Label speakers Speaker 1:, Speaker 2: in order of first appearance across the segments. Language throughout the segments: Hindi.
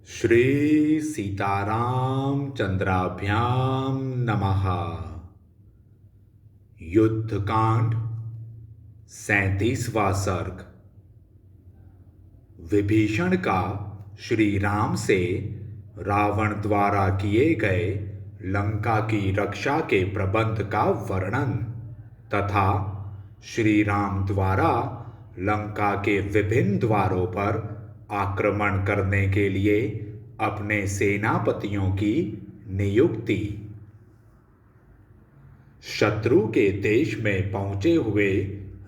Speaker 1: श्री सीताराम चंद्राभ्याम नमः। युद्धकांड 37वां सर्ग। विभीषण का श्री राम से रावण द्वारा किए गए लंका की रक्षा के प्रबंध का वर्णन तथा श्री राम द्वारा लंका के विभिन्न द्वारों पर आक्रमण करने के लिए अपने सेनापतियों की नियुक्ति। शत्रु के देश में पहुंचे हुए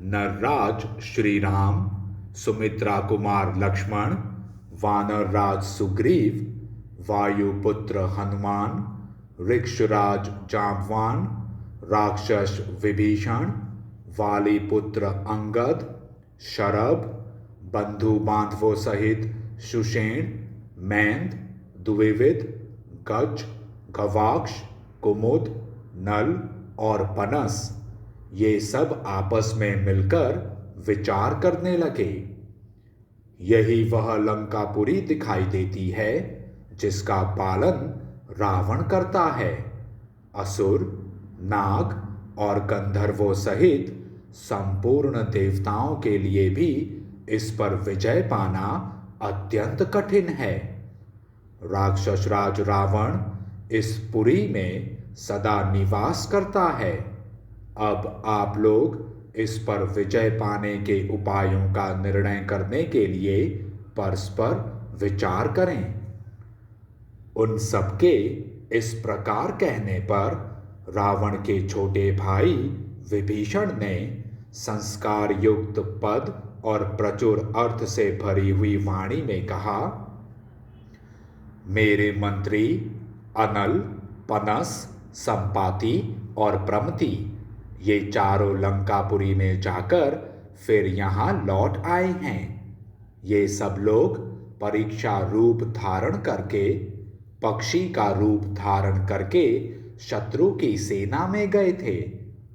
Speaker 1: नरराज श्री राम, सुमित्रा कुमार लक्ष्मण, वानरराज सुग्रीव, वायुपुत्र हनुमान, ऋक्षराज जांबवान, राक्षस विभीषण, वालीपुत्र अंगद, शरभ, बंधु बांधवों सहित सुषेण, मैंद, द्विविद, गज, गवाक्ष, कुमुद, नल और पनस ये सब आपस में मिलकर विचार करने लगे। यही वह लंकापुरी दिखाई देती है जिसका पालन रावण करता है। असुर, नाग और गंधर्वों सहित संपूर्ण देवताओं के लिए भी इस पर विजय पाना अत्यंत कठिन है। राक्षस राज रावण इस पुरी में सदा निवास करता है। अब आप लोग इस पर विजय पाने के उपायों का निर्णय करने के लिए परस्पर विचार करें। उन सबके इस प्रकार कहने पर रावण के छोटे भाई विभीषण ने संस्कार युक्त पद और प्रचुर अर्थ से भरी हुई वाणी में कहा, मेरे मंत्री अनल, पनस, संपाति और प्रमति ये चारों लंकापुरी में जाकर फिर यहाँ लौट आए हैं। ये सब लोग परीक्षा रूप धारण करके, पक्षी का रूप धारण करके शत्रु की सेना में गए थे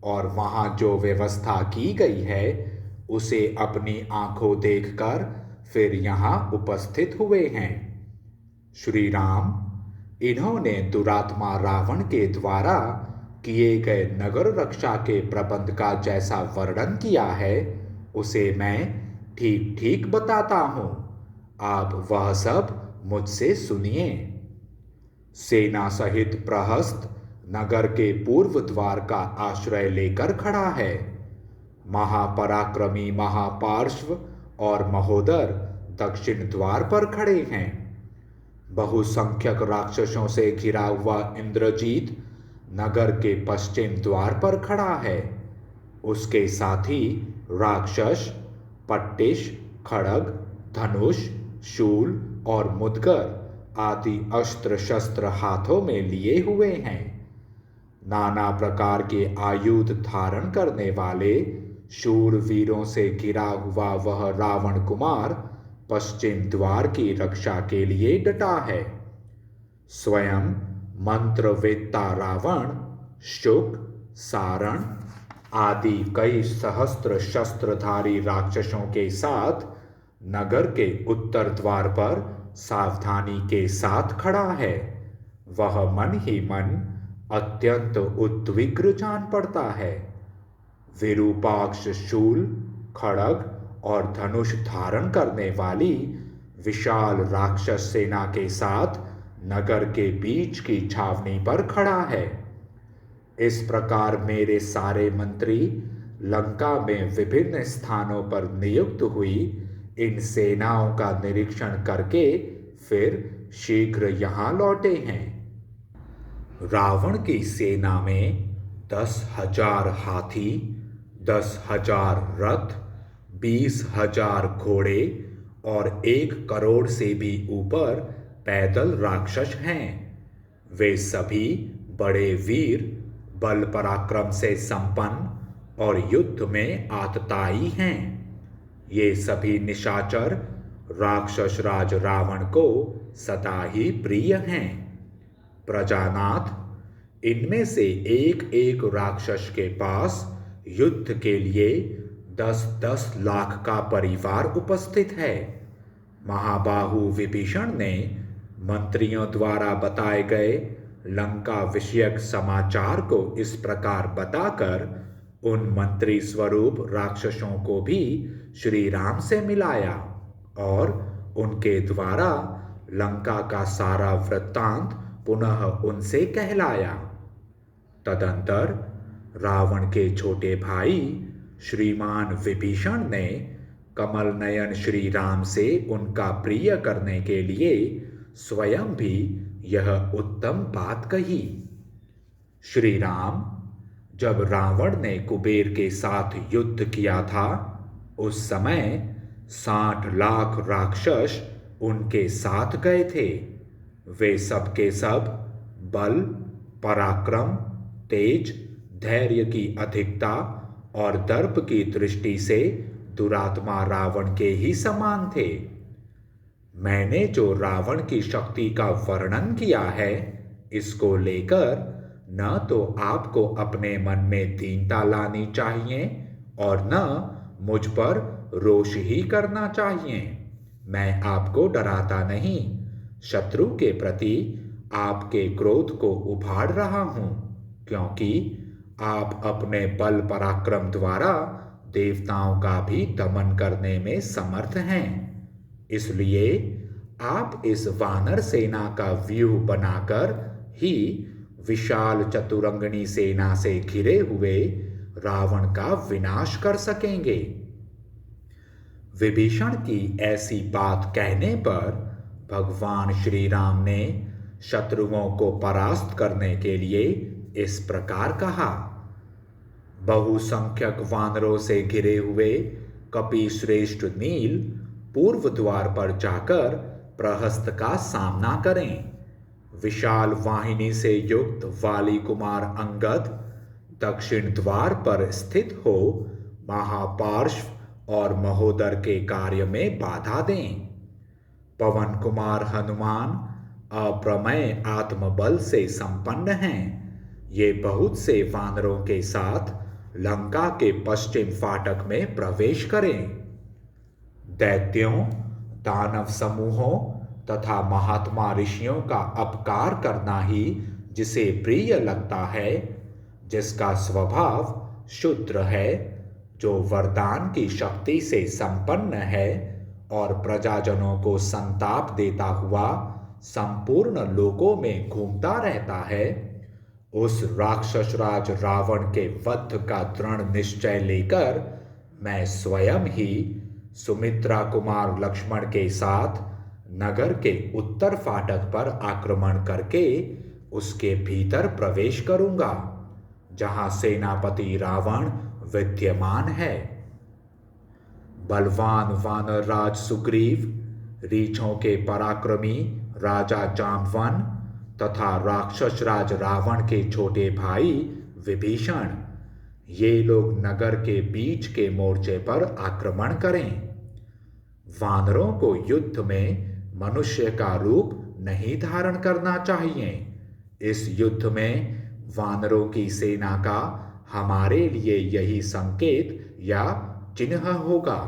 Speaker 1: और वहाँ जो व्यवस्था की गई है उसे अपनी आंखों देखकर फिर यहाँ उपस्थित हुए हैं। श्री राम, इन्होंने दुरात्मा रावण के द्वारा किए गए नगर रक्षा के प्रबंध का जैसा वर्णन किया है उसे मैं ठीक ठीक बताता हूँ। आप वह सब मुझसे सुनिए। सेना सहित प्रहस्त नगर के पूर्व द्वार का आश्रय लेकर खड़ा है। महापराक्रमी महापार्श्व और महोदर दक्षिण द्वार पर खड़े हैं। बहुसंख्यक राक्षसों से घिरा हुआ इंद्रजीत नगर के पश्चिम द्वार पर खड़ा है। उसके साथ ही राक्षस पट्टिश, खड़ग, धनुष, शूल और मुदगर आदि अस्त्र शस्त्र हाथों में लिए हुए हैं। नाना प्रकार के आयुध धारण करने वाले शूरवीरों से घिरा हुआ वह रावण कुमार पश्चिम द्वार की रक्षा के लिए डटा है। स्वयं मंत्रवेत्ता रावण, शुक, सारण आदि कई सहस्त्र शस्त्रधारी राक्षसों के साथ नगर के उत्तर द्वार पर सावधानी के साथ खड़ा है। वह मन ही मन अत्यंत उद्विग्न जान पड़ता है। विरूपाक्ष शूल, खड़ग और धनुष धारण करने वाली विशाल राक्षस सेना के साथ नगर के बीच की छावनी पर खड़ा है। इस प्रकार मेरे सारे मंत्री लंका में विभिन्न स्थानों पर नियुक्त हुई इन सेनाओं का निरीक्षण करके फिर शीघ्र यहाँ लौटे हैं। रावण की सेना में 10,000 हाथी, 10,000 रथ, 20,000 घोड़े और 1 करोड़ से भी ऊपर पैदल राक्षस हैं। वे सभी बड़े वीर, बल पराक्रम से संपन्न और युद्ध में आतताई हैं। ये सभी निशाचर राक्षस राज रावण को सदा ही प्रिय हैं। प्रजानाथ, इनमें से एक एक राक्षस के पास युद्ध के लिए 10-10 लाख का परिवार उपस्थित है। महाबाहु विभीषण ने मंत्रियों द्वारा बताए गए लंका विषयक समाचार को इस प्रकार बताकर उन मंत्री स्वरूप राक्षसों को भी श्री राम से मिलाया और उनके द्वारा लंका का सारा वृत्तांत पुनः उनसे कहलाया। तदंतर रावण के छोटे भाई श्रीमान विभीषण ने कमल नयन श्री राम से उनका प्रिय करने के लिए स्वयं भी यह उत्तम बात कही। श्री राम, जब रावण ने कुबेर के साथ युद्ध किया था उस समय 60 लाख राक्षस उनके साथ गए थे। वे सब के सब बल, पराक्रम, तेज, धैर्य की अधिकता और दर्प की दृष्टि से दुरात्मा रावण के ही समान थे। मैंने जो रावण की शक्ति का वर्णन किया है, इसको लेकर न तो आपको अपने मन में दीनता लानी चाहिए और न मुझ पर रोष ही करना चाहिए। मैं आपको डराता नहीं, शत्रु के प्रति आपके क्रोध को उभार रहा हूं, क्योंकि आप अपने बल पराक्रम द्वारा देवताओं का भी दमन करने में समर्थ हैं। इसलिए आप इस वानर सेना का व्यूह बनाकर ही विशाल चतुरंगनी सेना से घिरे हुए रावण का विनाश कर सकेंगे। विभीषण की ऐसी बात कहने पर भगवान श्री राम ने शत्रुओं को परास्त करने के लिए इस प्रकार कहा। बहुसंख्यक वानरों से घिरे हुए कपि श्रेष्ठ नील पूर्व द्वार पर जाकर प्रहस्त का सामना करें। विशाल वाहिनी से युक्त वाली कुमार अंगद दक्षिण द्वार पर स्थित हो महापार्श्व और महोदर के कार्य में बाधा दें। पवन कुमार हनुमान अप्रमेय आत्मबल से संपन्न हैं। ये बहुत से वानरों के साथ लंका के पश्चिम फाटक में प्रवेश करें। दैत्यों, दानव समूहों तथा महात्मा ऋषियों का अपकार करना ही जिसे प्रिय लगता है, जिसका स्वभाव शुद्र है, जो वरदान की शक्ति से संपन्न है और प्रजाजनों को संताप देता हुआ संपूर्ण लोकों में घूमता रहता है, उस राक्षस राज रावण के वध का दृढ़ निश्चय लेकर मैं स्वयं ही सुमित्रा कुमार लक्ष्मण के साथ नगर के उत्तर फाटक पर आक्रमण करके उसके भीतर प्रवेश करूंगा, जहां सेनापति रावण विद्यमान है। बलवान वानर राज सुग्रीव, रीछों के पराक्रमी राजा जाम्बवन तथा राक्षस राज रावण के छोटे भाई विभीषण, ये लोग नगर के बीच के मोर्चे पर आक्रमण करें। वानरों को युद्ध में मनुष्य का रूप नहीं धारण करना चाहिए। इस युद्ध में वानरों की सेना का हमारे लिए यही संकेत या चिन्ह होगा।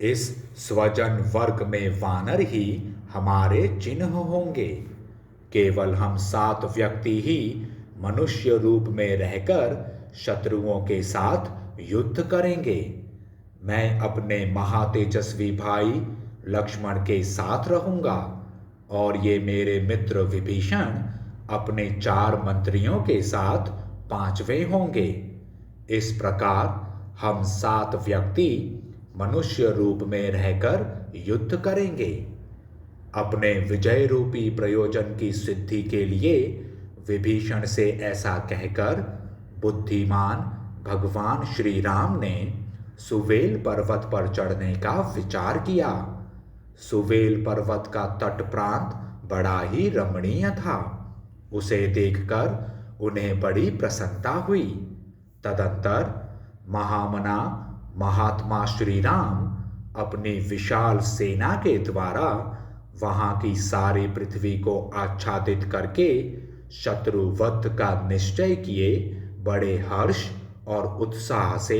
Speaker 1: इस स्वजन वर्ग में वानर ही हमारे चिन्ह होंगे। केवल हम 7 व्यक्ति ही मनुष्य रूप में रहकर शत्रुओं के साथ युद्ध करेंगे। मैं अपने महातेजस्वी भाई लक्ष्मण के साथ रहूंगा और ये मेरे मित्र विभीषण अपने 4 मंत्रियों के साथ 5वें होंगे। इस प्रकार हम 7 व्यक्ति मनुष्य रूप में रहकर युद्ध करेंगे। अपने विजय रूपी प्रयोजन की सिद्धि के लिए विभीषण से ऐसा कहकर बुद्धिमान भगवान श्री राम ने सुवेल पर्वत पर चढ़ने का विचार किया। सुवेल पर्वत का तट प्रांत बड़ा ही रमणीय था। उसे देखकर उन्हें बड़ी प्रसन्नता हुई। तदंतर महामना महात्मा श्री राम अपनी विशाल सेना के द्वारा वहां की सारी पृथ्वी को आच्छादित करके शत्रुवध का निश्चय किए बड़े हर्ष और उत्साह से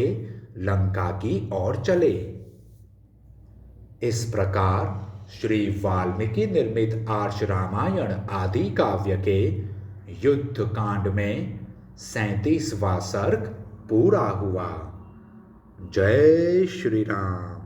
Speaker 1: लंका की ओर चले। इस प्रकार श्री वाल्मीकि निर्मित आर्ष रामायण आदि काव्य के युद्ध कांड में 37वां सर्ग पूरा हुआ। जय श्री राम।